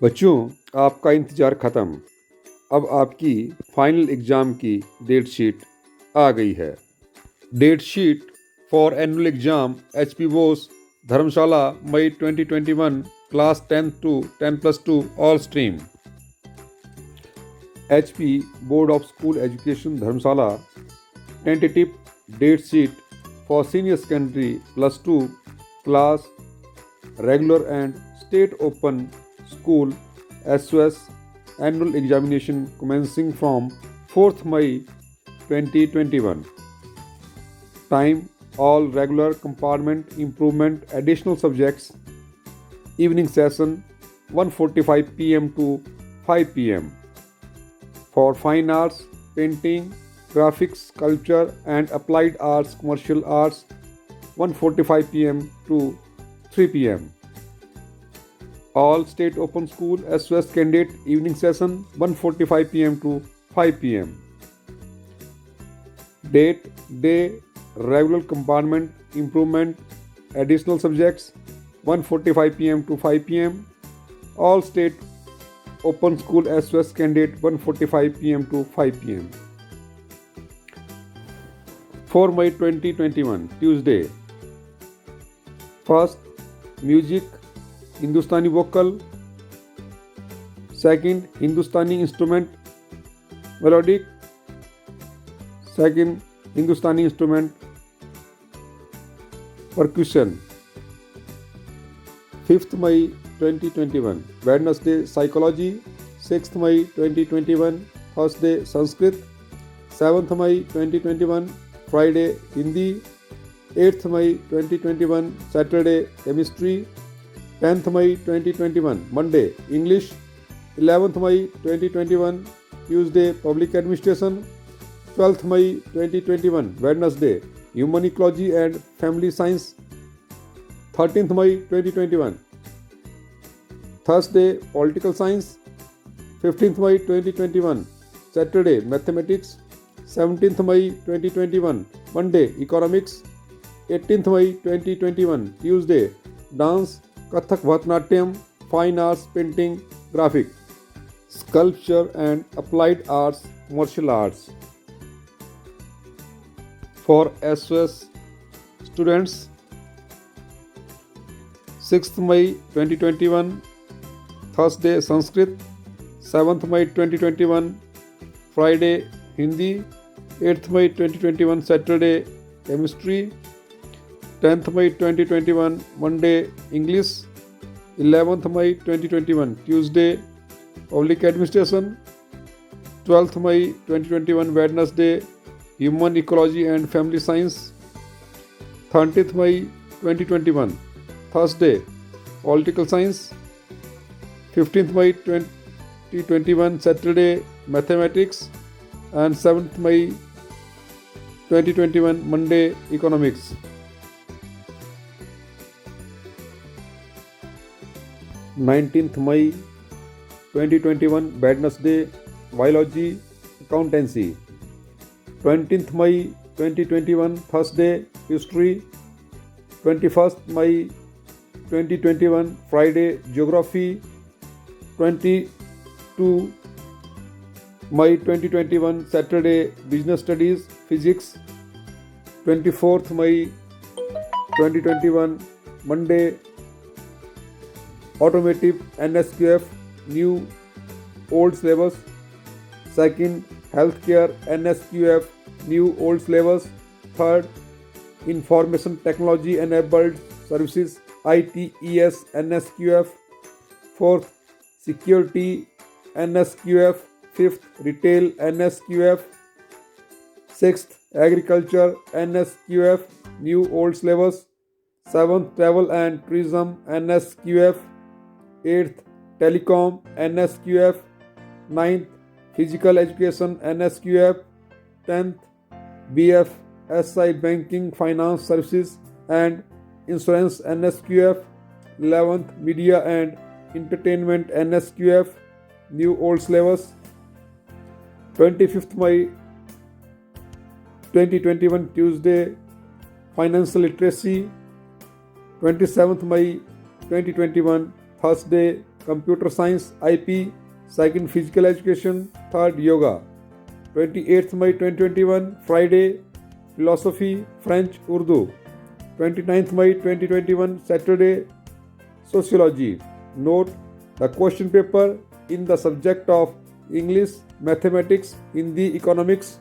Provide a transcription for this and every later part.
बच्चों, आपका इंतज़ार ख़त्म। अब आपकी फाइनल एग्ज़ाम की डेट शीट आ गई है। Date sheet for annual exam HP BOSE Dharamshala May 2021 class 10 to 10+2 all stream। HP board of school education Dharamshala tentative date sheet for senior secondary +2 class regular and state open school SOS annual examination commencing from 4th May 2021. Time all regular compartment improvement additional subjects evening session 1:45 p.m. to 5 p.m. For fine arts, painting, graphics, sculpture and applied arts, commercial arts 1:45 p.m. to 3 p.m. All state open school SOS candidate evening session 1:45 p.m. to 5 p.m. Date, day, regular compartment, improvement, additional subjects 1:45 p.m. to 5 p.m. All state open school SOS candidate 1:45 p.m. to 5 p.m. 4 May 2021 Tuesday. First, music Hindustani vocal. Second, Hindustani instrument melodic. Second, Hindustani instrument percussion. 5th May 2021 Wednesday psychology. 6th May 2021 Thursday Sanskrit. 7th May 2021 Friday Hindi. 8th May 2021 Saturday chemistry. 10th May 2021 Monday English. 11th May 2021 Tuesday public administration. 12th May 2021 Wednesday human ecology and family science. 13th May 2021 Thursday political science. 15th May 2021 Saturday mathematics. 17th May 2021 Monday economics. 18th May 2021 Tuesday dance, Kathak, Bharatanatyam, fine arts, painting, graphic, sculpture and applied arts, martial arts. For SOS students, 6th May 2021 Thursday Sanskrit. 7th May 2021 Friday Hindi. 8th May 2021 Saturday chemistry. 10th May 2021 Monday English. 11th May 2021 Tuesday public administration. 12th May 2021 Wednesday human ecology and family science. 30th May 2021 Thursday political science. 15th May 2021 Saturday mathematics. And 7th May 2021 Monday economics. 19th May 2021 Wednesday biology accountancy. 20th May 2021 Thursday history. 21st May 2021 Friday geography. 22 May 2021 Saturday business studies physics. 24th May 2021 Monday automotive NSQF new old syllabus. Second healthcare NSQF new old syllabus. Third information technology enabled services ITES NSQF. Fourth security NSQF. Fifth retail NSQF. Sixth agriculture NSQF new old syllabus. Seventh travel and tourism NSQF. Eighth telecom NSQF. Ninth physical education NSQF. 10th BFSI banking finance services and insurance NSQF. 11th media and entertainment NSQF new old syllabus. 25th May 2021 Tuesday financial literacy. 27th May 2021 Thursday Computer Science IP, second Physical Education, third Yoga. 28th May 2021 Friday, Philosophy, French, Urdu. 29th May 2021 Saturday, Sociology. Note: the question paper in the subject of English, Mathematics, Hindi, Economics,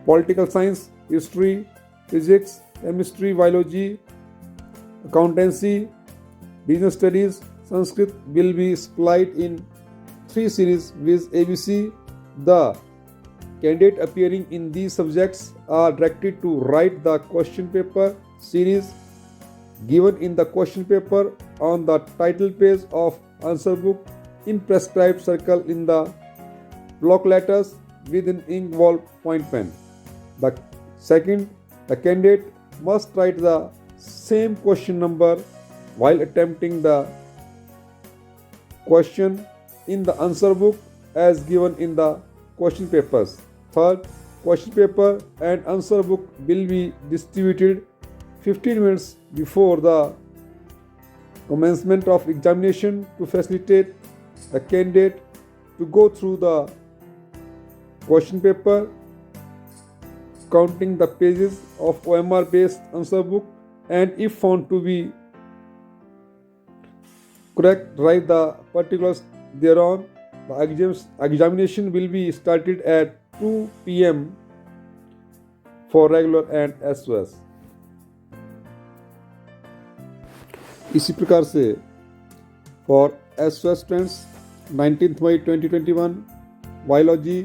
Political Science, History, Physics, Chemistry, Biology, Accountancy, Business Studies, Sanskrit will be split in 3 series with ABC. The candidates appearing in these subjects are directed to write the question paper series given in the question paper on the title page of answer book in prescribed circle in the block letters with an ink ball point pen. The second, the candidate must write the same question number while attempting the question in the answer book as given in the question papers. Third, question paper and answer book will be distributed 15 minutes before the commencement of examination to facilitate the candidate to go through the question paper, counting the pages of OMR based answer book, and if found to be correct, write the particulars thereon. The examination will be started at 2 p.m. for regular and SOS. इसी प्रकार से for SOS students 19th May 2021 biology,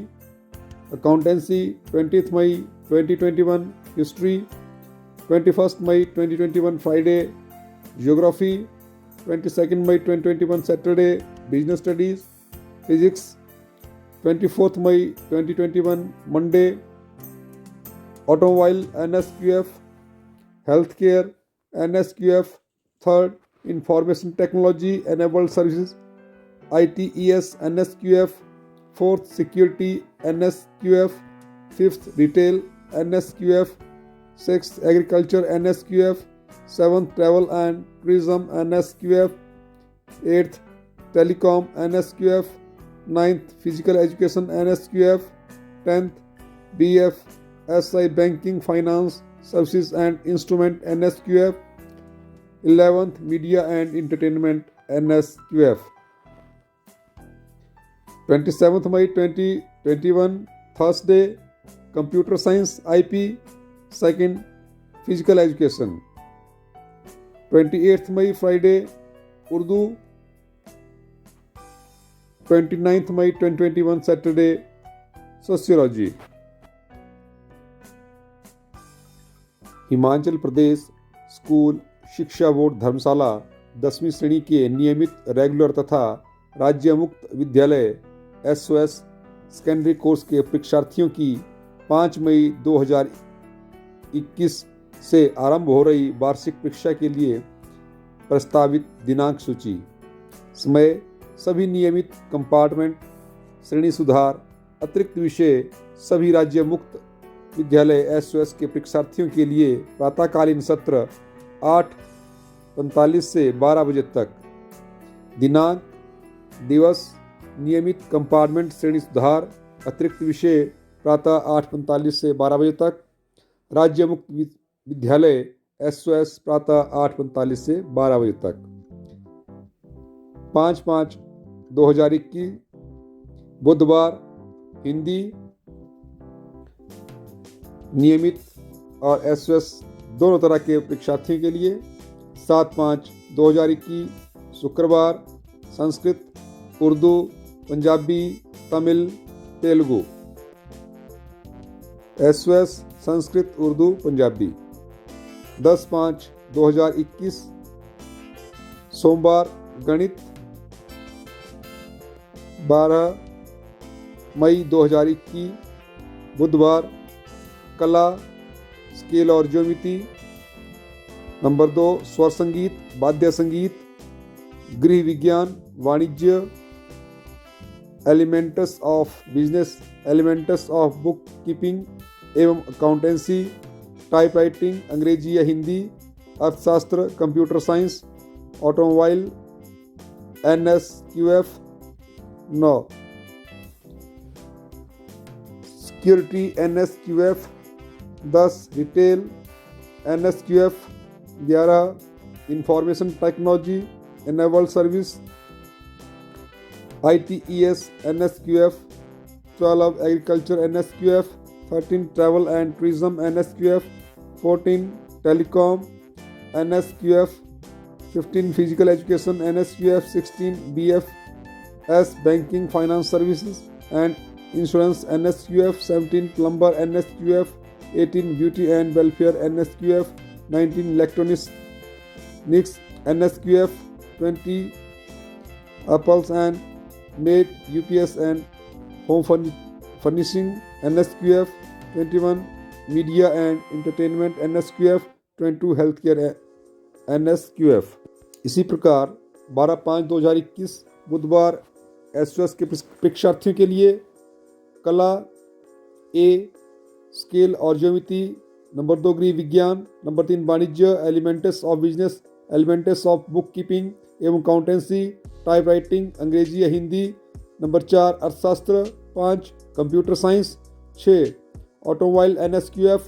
accountancy 20th May 2021 history, 21st May 2021 Friday geography, 22nd May 2021 Saturday Business Studies, Physics, 24th May 2021 Monday Automobile NSQF, Healthcare NSQF, 3rd Information Technology Enabled Services ITES NSQF, 4th Security NSQF, 5th Retail NSQF, 6th Agriculture NSQF, 7th Travel and Tourism NSQF, 8th Telecom NSQF, 9th Physical Education NSQF, 10th BFSI Banking Finance Services and Instrument NSQF, 11th Media and Entertainment NSQF. 27th May 2021 Thursday, Computer Science IP, second Physical Education. 28th May Friday, Urdu. 29th May 2021 Saturday, Sociology. Himachal Pradesh school शिक्षा board धर्मशाला 10वीं श्रेणी के नियमित regular तथा राज्य मुक्त विद्यालय SOS secondary course के परीक्षार्थियों की 5 मई 2021 से आरंभ हो रही वार्षिक परीक्षा के लिए प्रस्तावित दिनांक सूची। समय: सभी नियमित कंपार्टमेंट, श्रेणी सुधार, अतिरिक्त विषय सभी राज्य मुक्त विद्यालय SOS के परीक्षार्थियों के लिए प्रातःकालीन सत्र 8:45 से 12 बजे तक। दिनांक, दिवस: नियमित कंपार्टमेंट श्रेणी सुधार, अतिरिक्त विषय प्रातः 8:45 से 12 बजे तक। राज्य मुक्त विद्यालय SOS प्रातः 8:45 से 12 बजे तक। 5/5/2021 बुधवार हिंदी नियमित और SOS दोनों तरह के परीक्षार्थियों के लिए। 7/5/2021 शुक्रवार संस्कृत, उर्दू, पंजाबी, तमिल, तेलुगु। SOS संस्कृत, उर्दू, पंजाबी। 10/5/2021 सोमवार गणित। 12 मई 2021 बुधवार कला, स्केल और ज्योमिति। नंबर 2 स्वर संगीत, वाद्य संगीत, गृह विज्ञान, वाणिज्य, elements of business, elements of book keeping एवं अकाउंटेंसी, टाइपराइटिंग अंग्रेजी या हिंदी, अर्थशास्त्र, computer science, automobile, NSQF 9, security NSQF 10, retail NSQF 11, information technology enabled service ITES NSQF 12, agriculture NSQF 13, travel and tourism NSQF 14, telecom NSQF 15, physical education NSQF 16, BFS banking finance services and insurance NSQF 17, plumber NSQF 18, beauty and welfare NSQF 19, electronics NSQF 20, apples and maid UPS and home furnishing NSQF 21, media and entertainment NSQF 22, healthcare NSQF। इसी प्रकार 12/5/2021 बुधवार SOS के परीक्षार्थियों के लिए कला A scale और geometry, number 2 गृह विज्ञान, नंबर 3 वाणिज्य, elements of business, elements of book keeping एवं अकाउंटेंसी, टाइप राइटिंग अंग्रेजी या हिंदी, नंबर 4 अर्थशास्त्र, 5 computer science, 6 automobile NSQF,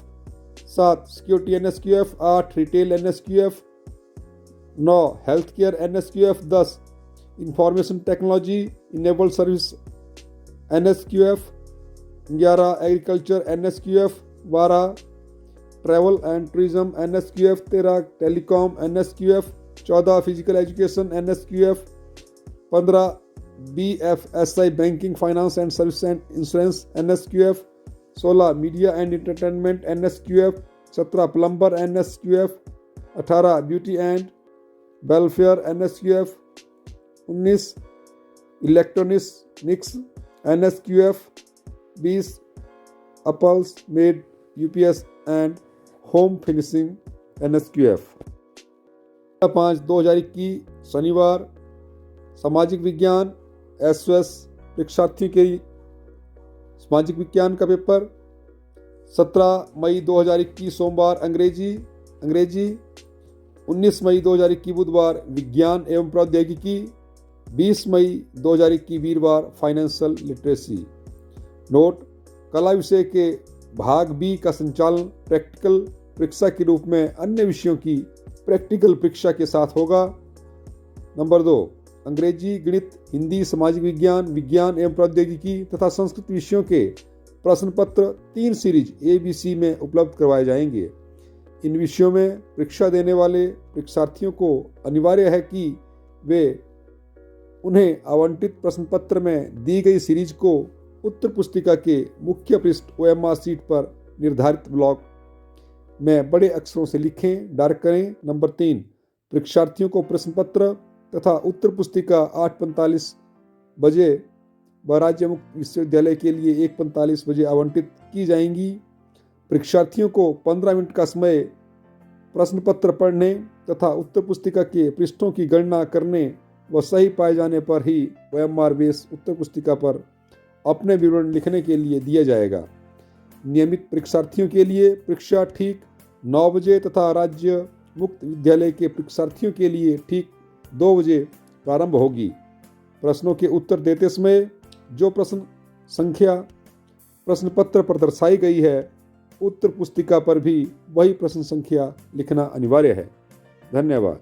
7 security NSQF, 8 retail NSQF, 9 health care NSQF, 10 information technology enabled service NSQF, 11 agriculture NSQF, 12 travel and tourism NSQF, 13 telecom NSQF, 14 physical education NSQF, 15 BFSI banking finance and service and insurance NSQF, 16 media and entertainment NSQF, 17 plumber NSQF, 18 beauty and welfare NSQF, 19 electronics NSQF, 20 apples made UPS and home finishing NSQF। 5/2021 शनिवार सामाजिक विज्ञान SOS परीक्षार्थियों के सामाजिक विज्ञान का paper, 17 मई 2021 सोमवार अंग्रेजी, 19 मई 2021 बुधवार विज्ञान एवं प्रौद्योगिकी, 20 मई 2021 वीरवार फाइनेंशियल लिटरेसी। नोट: कला विषय के भाग B का संचालन प्रैक्टिकल परीक्षा के रूप में अन्य विषयों की प्रैक्टिकल परीक्षा के साथ होगा। नंबर 2 अंग्रेजी, गणित, हिंदी, सामाजिक विज्ञान, विज्ञान एवं प्रौद्योगिकी तथा संस्कृत विषयों के प्रश्न पत्र 3 सीरीज ABC में उपलब्ध करवाए जाएंगे। इन विषयों में परीक्षा देने वाले परीक्षार्थियों को अनिवार्य है कि वे उन्हें आवंटित प्रश्न पत्र में दी गई सीरीज को उत्तर पुस्तिका के मुख्य पृष्ठ OMR शीट पर निर्धारित ब्लॉक में बड़े अक्षरों से लिखें, डार्क करें। नंबर 3 परीक्षार्थियों को प्रश्न पत्र तथा उत्तर पुस्तिका 8:45 बजे व राज्य मुक्त विश्वविद्यालय के लिए 1:45 बजे आवंटित की जाएंगी। परीक्षार्थियों को 15 मिनट का समय प्रश्न पत्र पढ़ने तथा उत्तर पुस्तिका के पृष्ठों की गणना करने व सही पाए जाने पर ही OMR बेस उत्तर पुस्तिका पर अपने विवरण लिखने के लिए दिया जाएगा। नियमित परीक्षार्थियों के लिए परीक्षा ठीक 9 बजे तथा राज्य मुक्त विद्यालय के परीक्षार्थियों के लिए ठीक 2 बजे प्रारंभ होगी। प्रश्नों के उत्तर देते समय जो प्रश्न संख्या प्रश्न पत्र पर दर्शाई गई है, उत्तर पुस्तिका पर भी वही प्रश्न संख्या लिखना अनिवार्य है। धन्यवाद।